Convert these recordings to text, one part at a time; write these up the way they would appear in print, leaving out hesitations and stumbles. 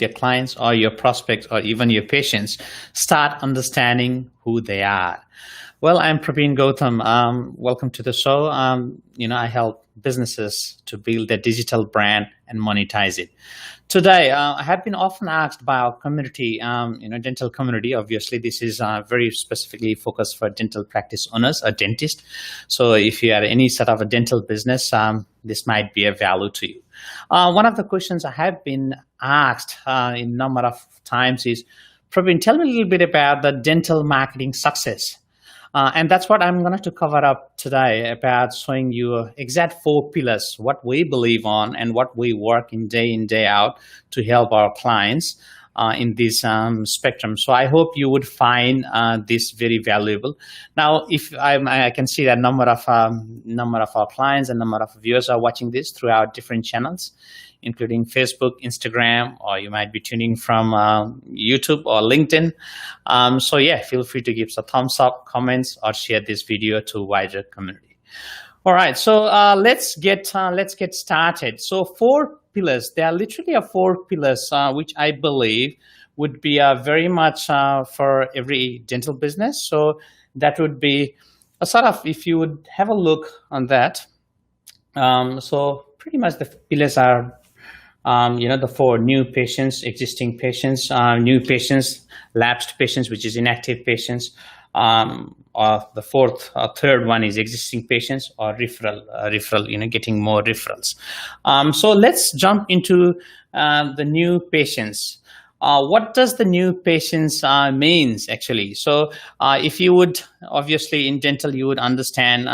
your clients or your prospects or even your patients start understanding who they are. Well, I'm Praveen Gautam. Welcome to the show. I help businesses to build their digital brand and monetize it. Today, I have been often asked by our community, dental community. Obviously, this is very specifically focused for dental practice owners, a dentist. So if you are any sort of a dental business, this might be of value to you. One of the questions I have been asked in a number of times is, Praveen, tell me a little bit about the dental marketing success. And that's what I'm going to cover up today, about showing you exact 4 pillars, what we believe on and what we work in, day out to help our clients in this spectrum. So I hope you would find this very valuable. Now, if I can see that number of our clients and number of viewers are watching this throughout different channels, including Facebook, Instagram, or you might be tuning from YouTube or LinkedIn. So yeah, feel free to give us a thumbs up, comments, or share this video to a wider community. All right, so let's get started. So 4 pillars. There are literally 4 pillars, which I believe would be very much for every dental business. So that would be a sort of, if you would have a look on that. So pretty much the pillars are, the 4: new patients, existing patients, new patients, lapsed patients, which is inactive patients. Or the third one is existing patients, or referral, getting more referrals. So let's jump into the new patients. What does the new patients means actually? So if you would, obviously in dental, you would understand,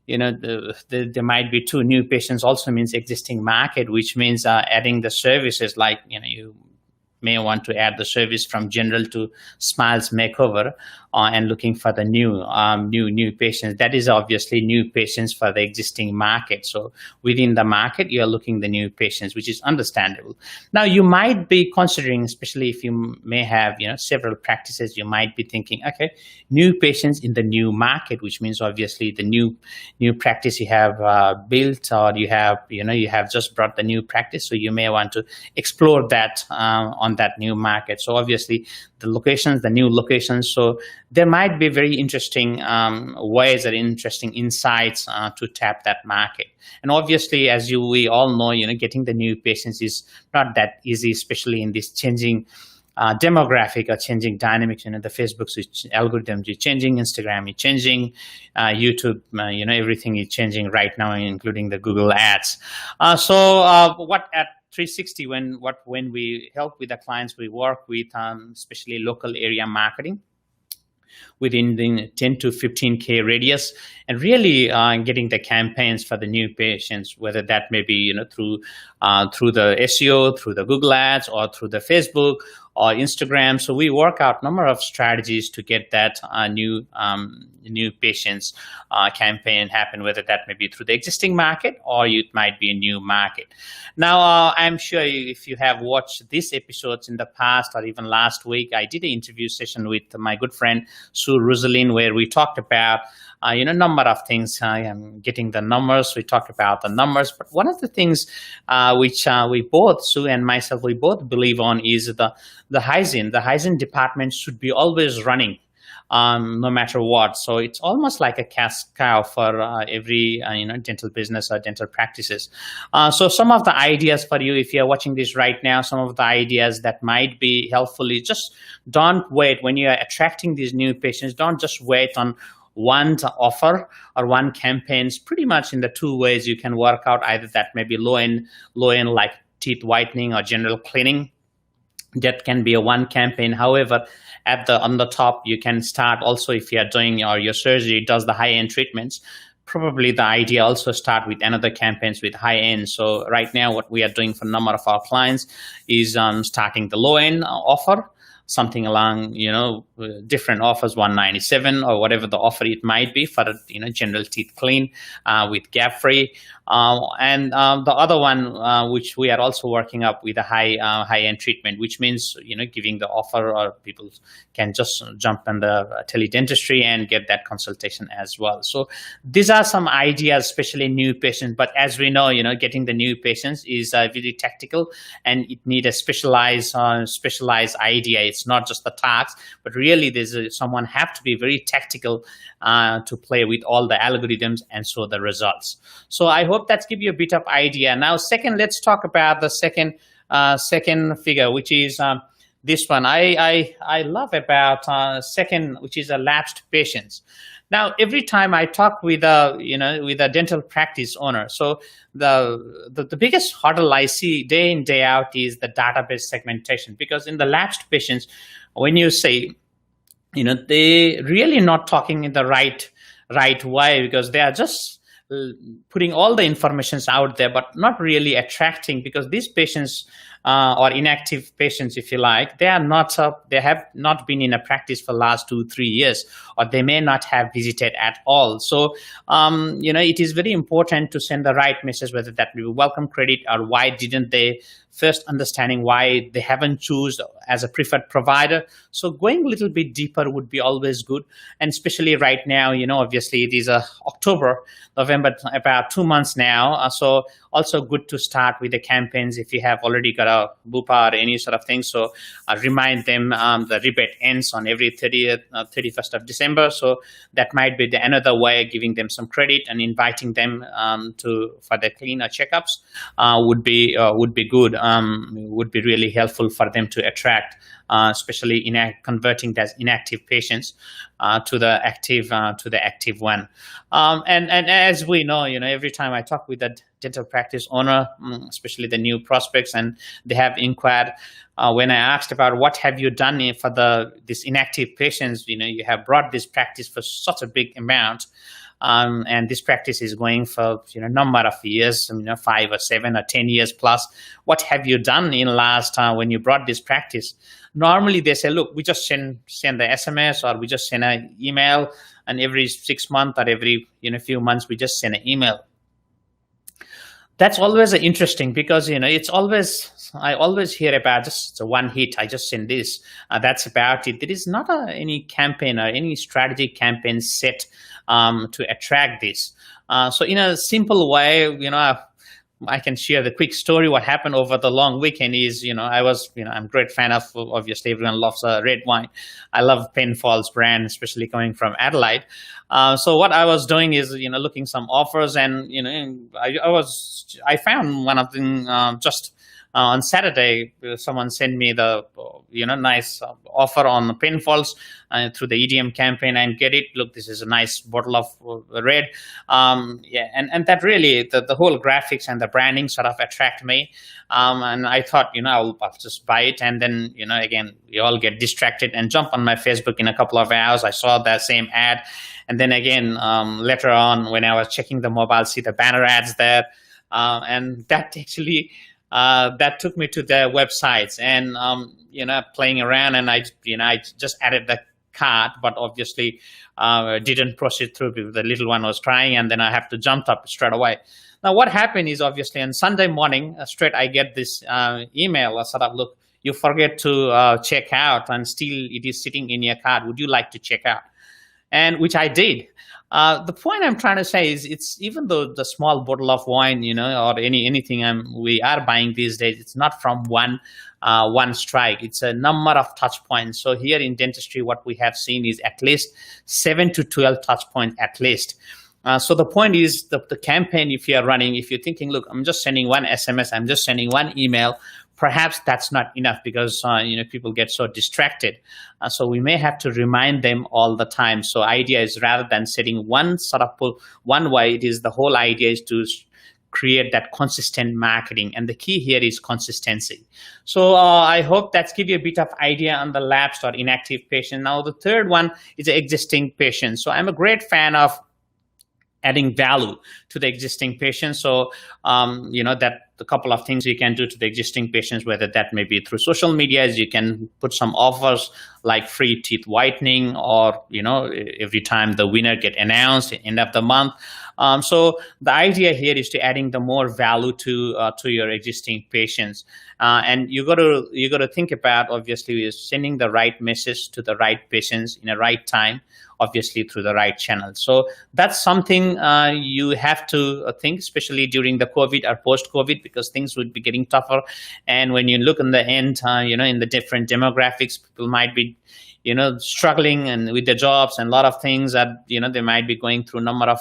there might be 2 new patients also means existing market, which means adding the services like, you may want to add the service from general to Smiles Makeover and looking for the new patients. That is obviously new patients for the existing market. So within the market, you are looking the new patients, which is understandable. Now you might be considering, especially if you may have several practices, you might be thinking, okay, new patients in the new market, which means obviously the new practice you have built, or you have just brought the new practice. So you may want to explore that on that new market. So obviously the new locations. So there might be very interesting ways or interesting insights to tap that market. And obviously, as we all know, getting the new patients is not that easy, especially in this changing demographic or changing dynamics. The Facebook algorithms is changing, Instagram is changing, YouTube, everything is changing right now, including the Google ads. What at 360, when we help with the clients, we work with especially local area marketing within the 10 to 15K radius, and really getting the campaigns for the new patients, whether that may be through the SEO, through the Google ads, or through the Facebook or Instagram. So we work out a number of strategies to get that new patients campaign happen, whether that may be through the existing market or it might be a new market. Now, I'm sure if you have watched these episodes in the past or even last week, I did an interview session with my good friend Sue Rosalyn, where we talked about number of things. Getting the numbers. We talked about the numbers, but one of the things which we both, Sue and myself, we both believe on is the hygiene. The hygiene department should be always running, no matter what. So it's almost like a cash cow for every dental business or dental practices. So some of the ideas for you, if you're watching this right now, some of the ideas that might be helpful is just don't wait when you're attracting these new patients. Don't just wait on one offer or one campaigns. Pretty much in the 2 ways you can work out, either that may be low end like teeth whitening or general cleaning. That can be a one campaign. However, on the top, you can start also, if you are doing your surgery does the high end treatments, probably the idea also start with another campaigns with high end. So right now, what we are doing for a number of our clients is starting the low end offer. something along, different offers, 197 or whatever the offer it might be for, general teeth clean with gap free. And the other one, which we are also working up with a high end treatment, which means, giving the offer, or people can just jump on the teledentistry and get that consultation as well. So these are some ideas, especially new patients. But as we know, getting the new patients is very tactical, and it needs a specialized idea. It's not just the tasks, but really someone have to be very tactical to play with all the algorithms and show the results. So I hope that's give you a bit of idea. Now, second, let's talk about the second figure, which is this one. I love about second, which is a lapsed patients. Now, every time I talk with a dental practice owner, so the biggest hurdle I see day in, day out is the database segmentation. Because in the lapsed patients, when you say, they really not talking in the right way, because they are just putting all the informations out there, but not really attracting, because these patients or inactive patients, if you like, they have not been in a practice for the last 2-3 years, or they may not have visited at all. So it is very important to send the right message, whether that be welcome credit, or why didn't they, first understanding why they haven't chosen as a preferred provider. So going a little bit deeper would be always good. And especially right now, obviously it is October, November, about 2 months now. So also good to start with the campaigns if you have already got a BUPA or any sort of thing. So remind them the rebate ends on every 31st of December. So that might be another way of giving them some credit and inviting them for their cleaner checkups would be good. Would be really helpful for them to attract, especially converting those inactive patients to the active one. And as we know, every time I talk with a dental practice owner, especially the new prospects, and they have inquired, when I asked about what have you done for this inactive patients, you have brought this practice for such a big amount. And this practice is going for number of years, 5 or 7 or 10 years plus. What have you done in last when you brought this practice? Normally they say, look, we just send the SMS, or we just send an email, and every 6 months or every few months we just send an email. That's always interesting, because I always hear about just one hit. I just send this. That's about it. There is not any campaign or any strategy campaign set to attract this. So in a simple way, I can share the quick story. What happened over the long weekend is, I'm a great fan of, obviously everyone loves red wine. I love Penfolds brand, especially coming from Adelaide. So what I was doing is, looking some offers, and, I found one of them just on Saturday. Someone sent me the nice offer on Penfolds through the EDM campaign, and get it. Look, this is a nice bottle of red. And that really the whole graphics and the branding sort of attract me. And I thought, I'll just buy it, and then again we all get distracted and jump on my Facebook in a couple of hours. I saw that same ad, and then again later on when I was checking the mobile, see the banner ads there, and that actually. That took me to their websites, and playing around, and I just added the cart, but obviously didn't proceed through because the little one was crying, and then I have to jump up straight away. Now what happened is, obviously on Sunday morning straight I get this email, a sort of, look, you forget to check out, and still it is sitting in your cart. Would you like to check out? And which I did. The point I'm trying to say is, it's even though the small bottle of wine, or anything we are buying these days, it's not from one strike. It's a number of touch points. So here in dentistry, what we have seen is at least 7 to 12 touch points at least. So the point is, the campaign, if you're running, if you're thinking, look, I'm just sending one SMS, I'm just sending one email, perhaps that's not enough, because people get so distracted. So we may have to remind them all the time. So idea is, rather than setting one sort of one way, it is the whole idea is to create that consistent marketing, and the key here is consistency. So I hope that's give you a bit of idea on the lapsed or inactive patient. Now the third one is the existing patient. So I'm a great fan of adding value to the existing patients. So, that a couple of things you can do to the existing patients, whether that may be through social media, as you can put some offers like free teeth whitening, or, every time the winner get announced at the end of the month. So the idea here is to adding the more value to your existing patients, and you got to think about, obviously, is sending the right message to the right patients in the right time, obviously through the right channel. So that's something you have to think, especially during the COVID or post-COVID, because things would be getting tougher. And when you look in the end, in the different demographics, people might be struggling and with their jobs, and a lot of things that they might be going through a number of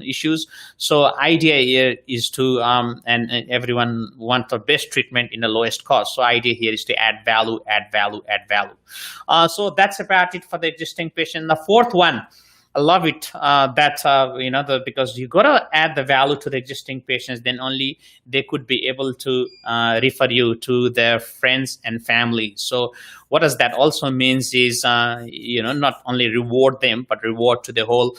issues. So idea here is to and everyone want the best treatment in the lowest cost. So idea here is to add value. So that's about it for the existing patient. The fourth one, I love it. Because you got to add the value to the existing patients, then only they could be able to refer you to their friends and family. So what does that also means is, not only reward them, but reward to the whole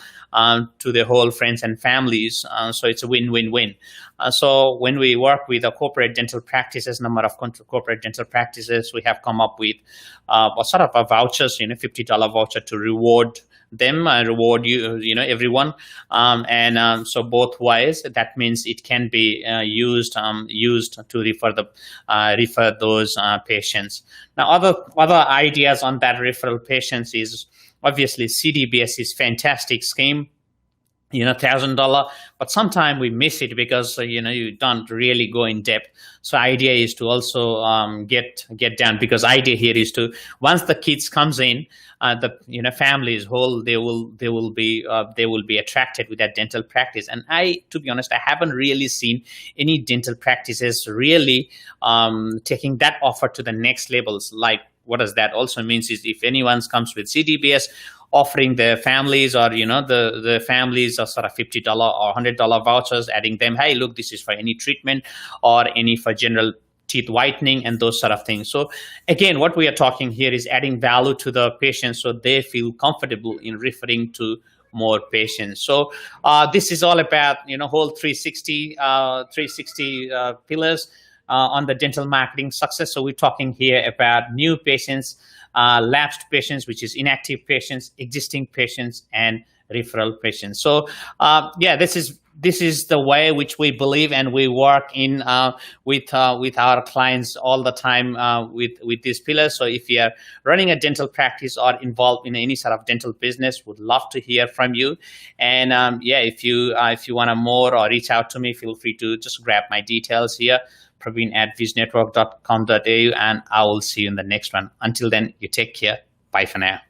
friends and families. So it's a win-win-win. So when we work with a corporate dental practices, number of corporate dental practices, we have come up with a sort of a vouchers, $50 voucher to reward them, reward everyone, and so both ways. That means it can be used to refer those patients. Now, other ideas on that referral patients is, obviously, CDBS is fantastic scheme, $1,000, but sometimes we miss it because you don't really go in depth. So idea is to also get down, because idea here is to, once the kids comes in, the families whole, they will be attracted with that dental practice. And to be honest, I haven't really seen any dental practices really taking that offer to the next levels. Like, what does that also means is, if anyone comes with CDBS, offering their families, or the families are sort of $50 or $100 vouchers, adding them, hey, look, this is for any treatment or any for general teeth whitening and those sort of things. So again, what we are talking here is adding value to the patients so they feel comfortable in referring to more patients. So this is all about whole 360 pillars on the dental marketing success. So we're talking here about new patients, lapsed patients, which is inactive patients, existing patients, and referral patients. So this is the way which we believe, and we work in with our clients all the time with these pillars. So if you are running a dental practice or involved in any sort of dental business, would love to hear from you. And if you want to more or reach out to me, feel free to just grab my details here, Praveen@viznetwork.com.au, and I will see you in the next one. Until then, you take care. Bye for now.